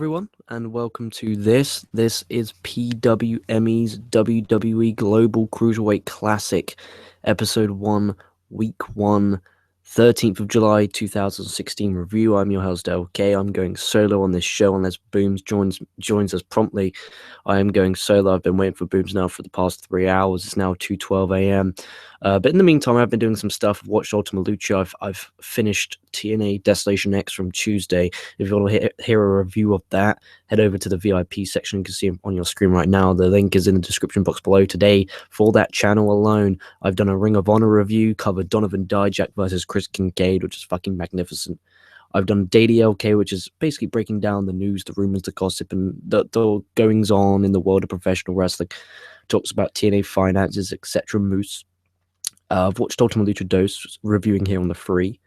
everyone, and welcome to this. This is PWME's WWE Global Cruiserweight Classic, Episode 1, Week 1, 13th of July 2016 review. I'm your host, LK. I'm going solo on this show unless Booms joins us promptly. I am going solo. I've been waiting for Booms now for the past 3 hours. It's now 2:12 a.m. But in the meantime, I've been doing some stuff. I've watched Ultima Lucha. I've finished TNA Destination X from Tuesday. If you want to hear a review of that, head over to the VIP section. You can see it on your screen right now. The link is in the description box below. Today, for that channel alone, I've done a Ring of Honor review, covered Donovan Dijak versus Chris Kincaid, which is fucking magnificent. I've done Daily LK, which is basically breaking down the news, the rumors, the gossip, and the goings on in the world of professional wrestling. Talks about TNA finances, etc. Moose. I've watched Ultima Lucha Dos, reviewing here on the free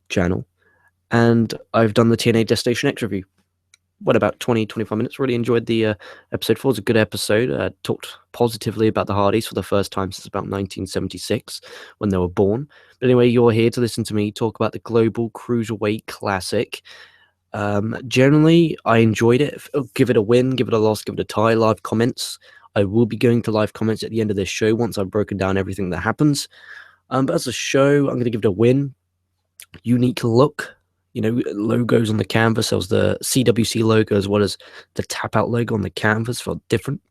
channel. And I've done the TNA Destination X review. What, about 20-25 minutes? Really enjoyed the episode 4. It was a good episode. Talked positively about the Hardys for the first time since about 1976 when they were born. But anyway, you're here to listen to me talk about the Global Cruiserweight Classic. Generally, I enjoyed it. Give it a win, give it a loss, give it a tie. Live comments. I will be going to live comments at the end of this show once I've broken down everything that happens. But as a show, I'm going to give it a win. Unique look. You know, logos on the canvas. There was the CWC logo as well as the Tap Out logo on the canvas. Felt different.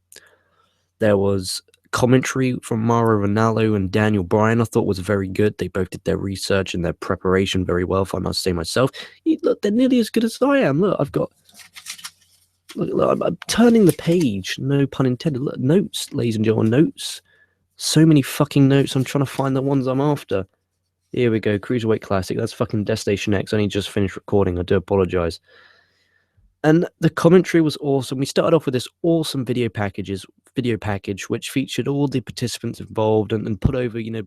There was commentary from Mauro Ranallo and Daniel Bryan. I thought was very good. They both did their research and their preparation very well, if I must say myself. Look, they're nearly as good as I am. Look, I've got... Look, I'm turning the page. No pun intended. Look, notes, ladies and gentlemen, notes. So many fucking notes. I'm trying to find the ones I'm after. Here we go, Cruiserweight Classic. That's fucking Destination X. I only just finished recording. I do apologize. And the commentary was awesome. We started off with this awesome video package, which featured all the participants involved and put over, you know,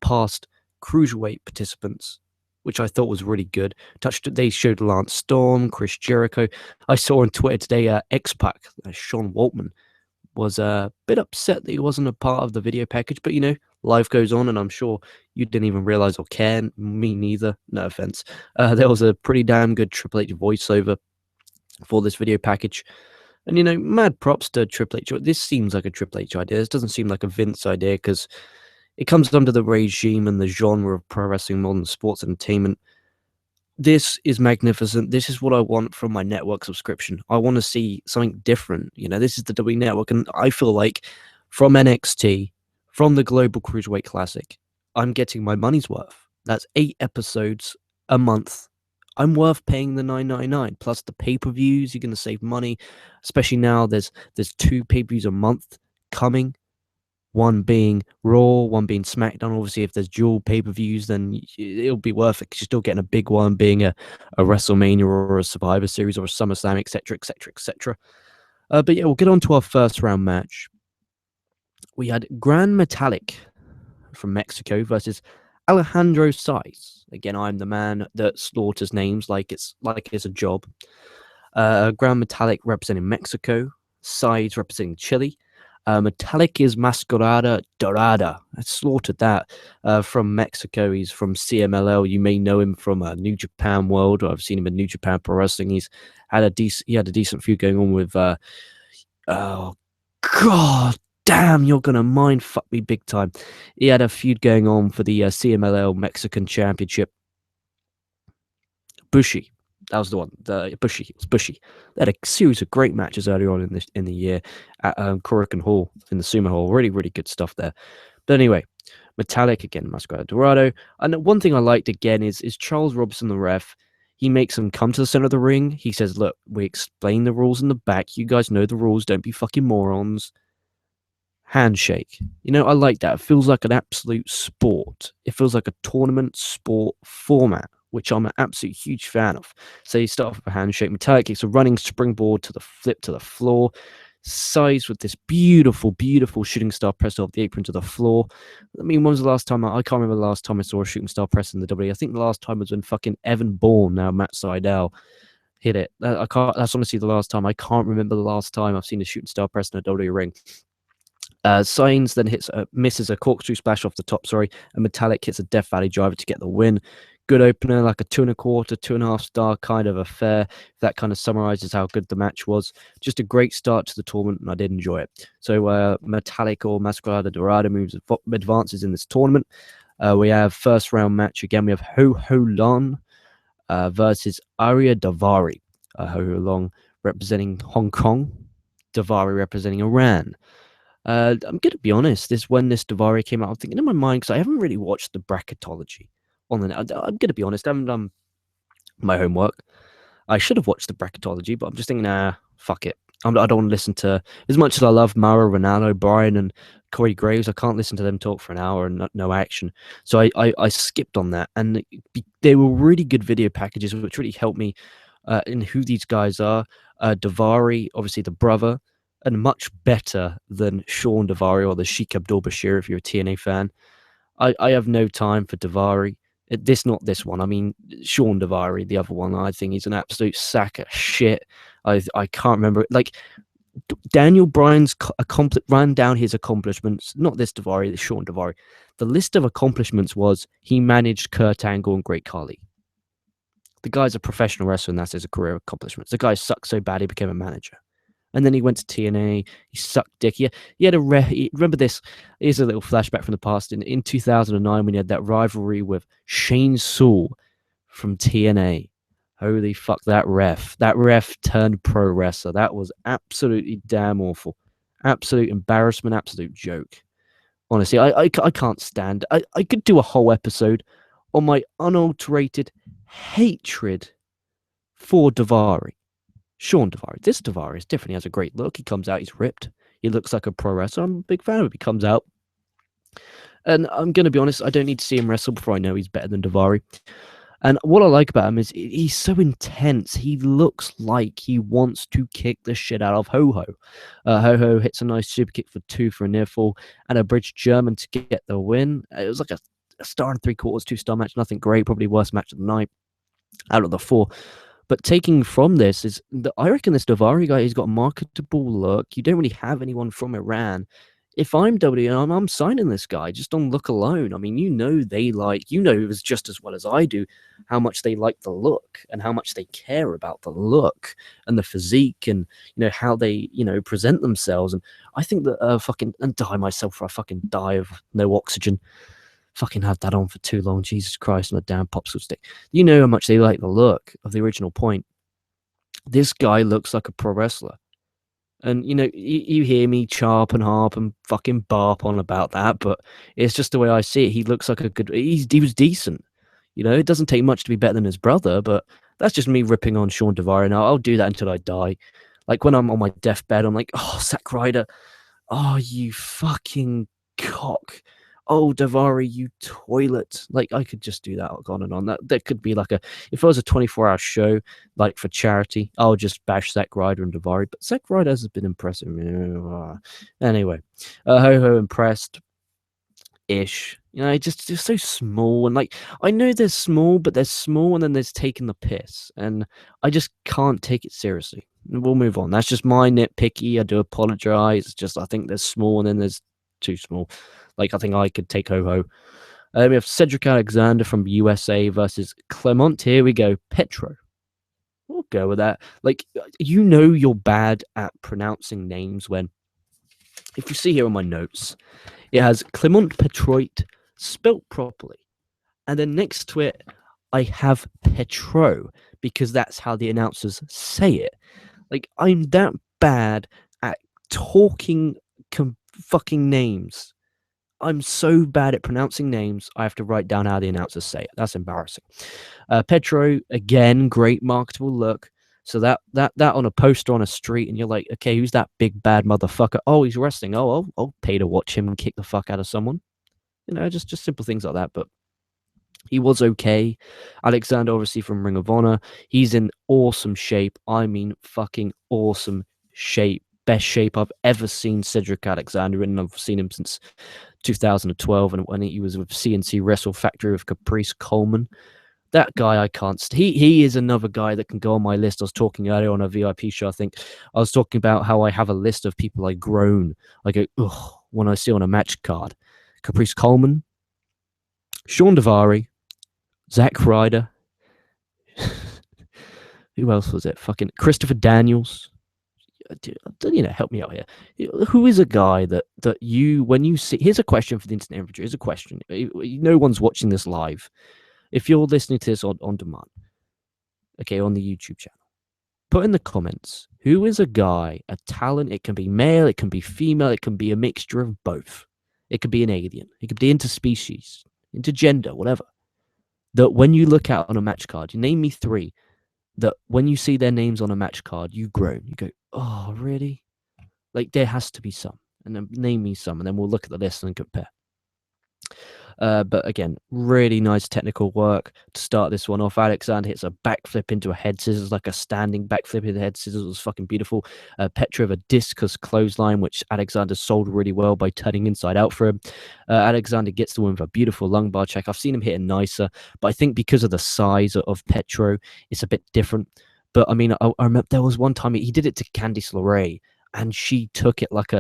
past Cruiserweight participants, which I thought was really good. They showed Lance Storm, Chris Jericho. I saw on Twitter today, X-Pac, Sean Waltman, was a bit upset that he wasn't a part of the video package, but, you know, life goes on, and I'm sure you didn't even realize or care. Me neither. No offense. There was a pretty damn good Triple H voiceover for this video package. And, you know, mad props to Triple H. This seems like a Triple H idea. This doesn't seem like a Vince idea because it comes under the regime and the genre of pro wrestling, modern sports entertainment. This is magnificent. This is what I want from my network subscription. I want to see something different. You know, this is the WWE Network, and I feel like from NXT, from the Global Cruiserweight Classic, I'm getting my money's worth. That's 8 episodes a month. I'm worth paying the $9.99 plus the pay-per-views. You're going to save money, especially now. There's 2 pay-per-views a month coming. One being Raw, one being SmackDown. Obviously, if there's dual pay-per-views, then it'll be worth it because you're still getting a big one, being a WrestleMania or a Survivor Series or a SummerSlam, etc., etc., etc. But yeah, we'll get on to our first round match. We had Gran Metalik from Mexico versus Alejandro Saiz. Again, I'm the man that slaughters names like it's a job. Gran Metalik representing Mexico, Saiz representing Chile. Metalik is Mascarada Dorada. I slaughtered that. From Mexico, he's from CMLL. You may know him from New Japan World. I've seen him in New Japan Pro Wrestling. He had a decent feud going on with. Oh God damn! You're gonna mind fuck me big time. He had a feud going on for the CMLL Mexican Championship. Ibushi. That was the one. Ibushi. It was Ibushi. They had a series of great matches earlier on in the year at Korakuen Hall in the Sumo Hall. Really, really good stuff there. But anyway, Metalik again, Mascarada Dorado. And one thing I liked again is Charles Robinson, the ref. He makes them come to the center of the ring. He says, "Look, we explain the rules in the back. You guys know the rules. Don't be fucking morons." Handshake. You know, I like that. It feels like an absolute sport. It feels like a tournament sport format, which I'm an absolute huge fan of. So you start off with a handshake. Metalik kicks a running springboard to the flip to the floor. Saiz with this beautiful, beautiful shooting star press off the apron to the floor. I mean, when was the last time? I can't remember the last time I saw a shooting star press in the WWE. I think the last time was when fucking Evan Bourne, now Matt Sydal, hit it. That's honestly the last time. I can't remember the last time I've seen a shooting star press in a WWE ring. Sainz then misses a corkscrew splash off the top, and Metalik hits a Death Valley driver to get the win. good opener, like a 2.25, 2.5 star kind of affair. That kind of summarizes how good the match was. Just a great start to the tournament, and I did enjoy it. So Metallic or Masquerada Dorada advances in this tournament. We have first round match again. We have Ho Ho Lon versus Arya Davari. Ho Ho Long representing Hong Kong, Davari representing Iran. I'm going to be honest. When this Davari came out, I'm thinking in my mind, because I haven't really watched the bracketology on the net. I'm going to be honest. I haven't done my homework. I should have watched the bracketology, but I'm just thinking, nah, fuck it. I don't want to listen to, as much as I love Mara, Ronaldo, Brian, and Corey Graves, I can't listen to them talk for an hour and no action. So I skipped on that. And they were really good video packages, which really helped me in who these guys are. Davari, obviously the brother, and much better than Sean Davari or the Sheikh Abdul Bashir, if you're a TNA fan. I have no time for Davari. Not this one. I mean, Sean Davari, the other one. I think he's an absolute sack of shit. I can't remember. Like, Daniel Bryan's ran down his accomplishments. Not this Davari, this Sean Davari. The list of accomplishments was he managed Kurt Angle and Great Khali. The guy's a professional wrestler, and that's his career accomplishments. The guy sucked so bad he became a manager. And then he went to TNA. He sucked dick. He had remember this? Here's a little flashback from the past. In 2009, when he had that rivalry with Shane Saul from TNA. Holy fuck, that ref. That ref turned pro wrestler. That was absolutely damn awful. Absolute embarrassment, absolute joke. Honestly, I can't stand. I could do a whole episode on my unadulterated hatred for Davari. Sean Davari. This Davari is different. He has a great look. He comes out, he's ripped. He looks like a pro wrestler. I'm a big fan of him. He comes out. And I'm going to be honest, I don't need to see him wrestle before I know he's better than Davari. And what I like about him is he's so intense. He looks like he wants to kick the shit out of Ho-Ho. Ho-Ho hits a nice super kick for 2 for a near fall and a bridge German to get the win. It was like a 1.75 stars, 2-star match. Nothing great. Probably worst match of the night out of the 4. But taking from this is, I reckon this Davari guy, he's got a marketable look. You don't really have anyone from Iran. If I'm WWE, I'm signing this guy just on look alone. I mean, they like, as just as well as I do, how much they like the look and how much they care about the look and the physique and, how they, present themselves. And I think that and die myself for a fucking die of no oxygen. Fucking had that on for too long. Jesus Christ, on a damn popsicle stick. You know how much they like the look of the original point. This guy looks like a pro wrestler. And, you hear me charp and harp and fucking barp on about that, but it's just the way I see it. He looks like he was decent. It doesn't take much to be better than his brother, but that's just me ripping on Sean Davari. And I'll do that until I die. Like, when I'm on my deathbed, I'm like, oh, Zack Ryder, oh, you fucking cock. Oh, Davari, you toilet. Like, I could just do that on and on. That could be like if it was a 24-hour show, like for charity, I'll just bash Zack Ryder and Davari. But Zack Ryder has been impressive. Anyway, Ho-Ho impressed-ish. Just so small. And, like, I know they're small, but they're small and then there's taking the piss. And I just can't take it seriously. We'll move on. That's just my nitpicky. I do apologize. It's just I think they're small and then there's too small. Like, I think I could take Ho-Ho. We have Cedric Alexander from USA versus Clement. Here we go. Petro. We'll go with that. Like, you're bad at pronouncing names when, if you see here on my notes, it has Clement Petroit spelt properly. And then next to it, I have Petro because that's how the announcers say it. Like, I'm that bad at talking fucking names. I'm so bad at pronouncing names, I have to write down how the announcers say it. That's embarrassing. Petro, again, great marketable look. So that on a poster on a street, and you're like, okay, who's that big bad motherfucker? Oh, he's wrestling. Oh, I'll pay to watch him kick the fuck out of someone. Just simple things like that. But he was okay. Alexander, obviously from Ring of Honor, he's in awesome shape. I mean, fucking awesome shape. Best shape I've ever seen Cedric Alexander in. I've seen him since 2012, and when he was with CNC Wrestle Factory with Caprice Coleman. That guy I can't. He is another guy that can go on my list. I was talking earlier on a VIP show. I think I was talking about how I have a list of people I groan. I go, ugh, when I see on a match card. Caprice Coleman, Sean Davari, Zack Ryder. Who else was it? Fucking Christopher Daniels. Help me out here. Who is a guy that you, when you see, here's a question for the internet infantry. Here's a question. No one's watching this live. If you're listening to this on demand, okay, on the YouTube channel, put in the comments, who is a guy, a talent? It can be male, it can be female, it can be a mixture of both. It could be an alien, it could be interspecies, intergender, whatever. That when you look out on a match card, you name me 3 that when you see their names on a match card, you groan. You go, oh, really? Like, there has to be some. And then name me some, and then we'll look at the list and compare. But again, really nice technical work to start this one off. Alexander hits a backflip into a head scissors, like a standing backflip into the head scissors. It was fucking beautiful. Petrov a discus clothesline, which Alexander sold really well by turning inside out for him. Alexander gets the win with a beautiful lung bar check. I've seen him hit it nicer, but I think because of the size of Petro, it's a bit different. But I mean, I remember there was one time he did it to Candice LeRae, and she took it like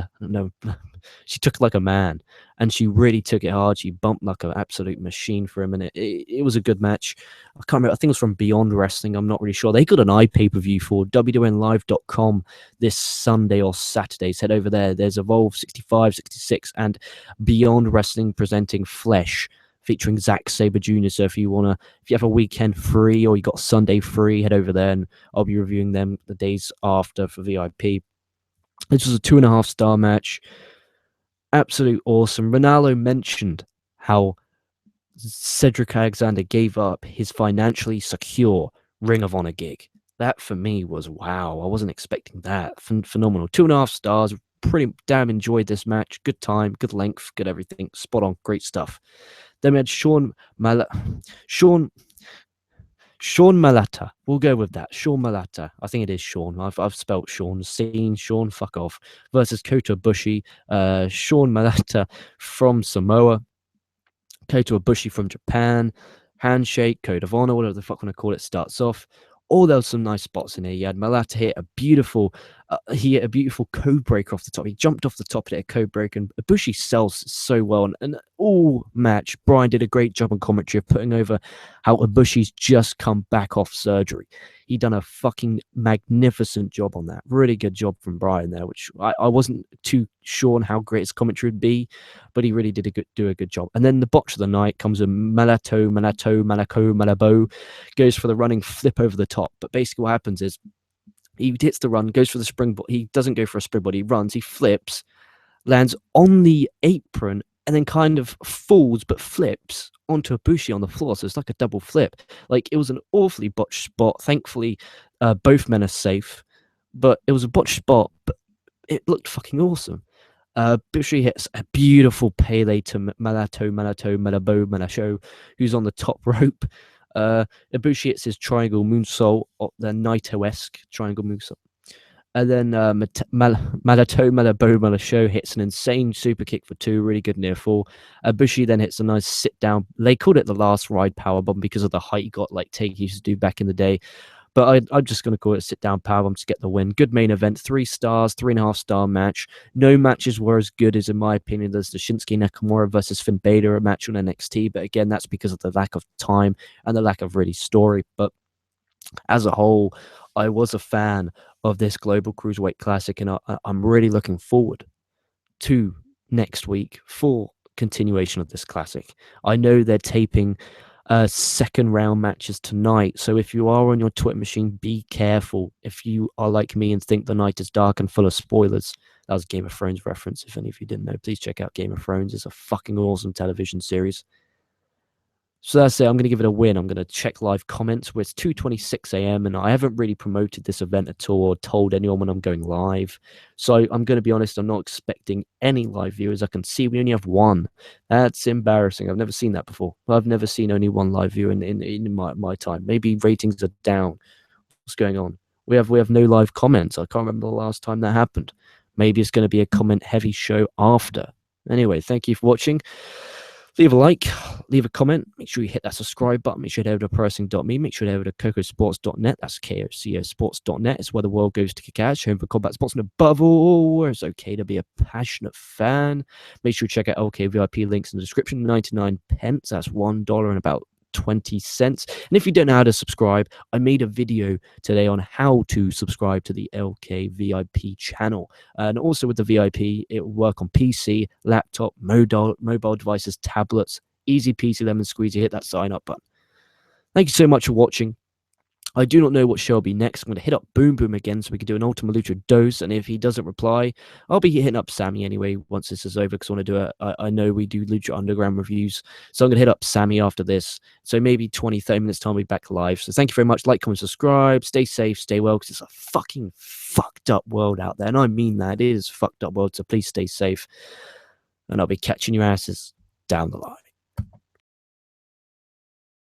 she took it like a man, and she really took it hard. She bumped like an absolute machine for him, and it was a good match. I can't remember. I think it was from Beyond Wrestling. I'm not really sure. They got an iPay-per-view for WWNlive.com this Sunday or Saturday. So head over there. There's Evolve 65, 66, and Beyond Wrestling presenting Flesh, featuring Zack Sabre Jr. So if you have a weekend free or you got Sunday free, head over there, and I'll be reviewing them the days after for VIP. This was a 2.5-star match. Absolute awesome. Ronaldo mentioned how Cedric Alexander gave up his financially secure Ring of Honor gig. That for me was wow. I wasn't expecting that. Phenomenal. 2.5 stars. Pretty damn enjoyed this match. Good time, good length, good everything. Spot on. Great stuff. Then we had Sean Malata. We'll go with that. Sean Malata. I think it is Sean. I've spelt Sean. Seen Sean. Fuck off. Versus Kota Ibushi. Sean Malata from Samoa. Kota Ibushi from Japan. Handshake, Code of Honor, whatever the fuck I want to call it, starts off. Oh, there was some nice spots in here. You had Malata hit a beautiful code breaker off the top. He jumped off the top of it, a code breaker, and Ibushi sells so well. And all match, Brian did a great job on commentary of putting over how Ibushi's just come back off surgery. He done a fucking magnificent job on that. Really good job from Brian there, which I wasn't too sure on how great his commentary would be, but he really did do a good job. And then the botch of the night comes with Malabo, goes for the running flip over the top. But basically what happens is he hits the run, goes for the springboard. He doesn't go for a springboard. He runs, he flips, lands on the apron, and then kind of falls but flips onto Ibushi on the floor. So it's like a double flip. Like, it was an awfully botched spot. Thankfully, both men are safe. But it was a botched spot, but it looked fucking awesome. Ibushi hits a beautiful Pele to Malabo, who's on the top rope. Ibushi hits his triangle moonsault, the Naito-esque triangle moonsault. And then Malabo hits an insane super kick for 2, really good near fall. Ibushi then hits a nice sit down. They called it the last ride powerbomb because of the height he got, like Take used to do back in the day. But I'm just going to call it a sit down powerbomb to get the win. Good main event, 3 stars, 3.5-star match. No matches were as good as, in my opinion, there's the Shinsuke Nakamura versus Finn Balor match on NXT. But again, that's because of the lack of time and the lack of really story. But as a whole, I was a fan of this Global Cruiserweight Classic, and I'm really looking forward to next week for continuation of this Classic. I know they're taping second round matches tonight, so if you are on your Twitter machine, be careful. If you are like me and think the night is dark and full of spoilers, that was a Game of Thrones reference. If any of you didn't know, please check out Game of Thrones. It's a fucking awesome television series. So that's it. I'm going to give it a win. I'm going to check live comments. It's 2:26 a.m. and I haven't really promoted this event at all or told anyone when I'm going live. So I'm going to be honest, I'm not expecting any live viewers. I can see we only have 1. That's embarrassing. I've never seen that before. I've never seen only 1 live viewer in my time. Maybe ratings are down. What's going on? We have no live comments. I can't remember the last time that happened. Maybe it's going to be a comment-heavy show after. Anyway, thank you for watching. Leave a like, leave a comment, make sure you hit that subscribe button, make sure you head over to pressing.me, make sure you head over to KocoSports.net, that's KocoSports.net, it's where the world goes to kick ass, home for combat sports, and above all, where it's okay to be a passionate fan. Make sure you check out LK VIP links in the description, 99 pence, that's $1 and about And if you don't know how to subscribe, I made a video today on how to subscribe to the LK VIP channel. And also with the VIP, it will work on PC, laptop, mobile devices, tablets. Easy peasy lemon squeezy. Hit that sign up button. Thank you so much for watching. I do not know what show will be next. I'm going to hit up Boom Boom again so we can do an Ultima Lucha dose. And if he doesn't reply, I'll be hitting up Sammy anyway once this is over because I want to do it. I know we do Lucha Underground reviews. So I'm going to hit up Sammy after this. So maybe 20, 30 minutes time, I'll be back live. So thank you very much. Like, comment, subscribe. Stay safe, stay well because it's a fucking fucked up world out there. And I mean that. It is a fucked up world. So please stay safe. And I'll be catching your asses down the line.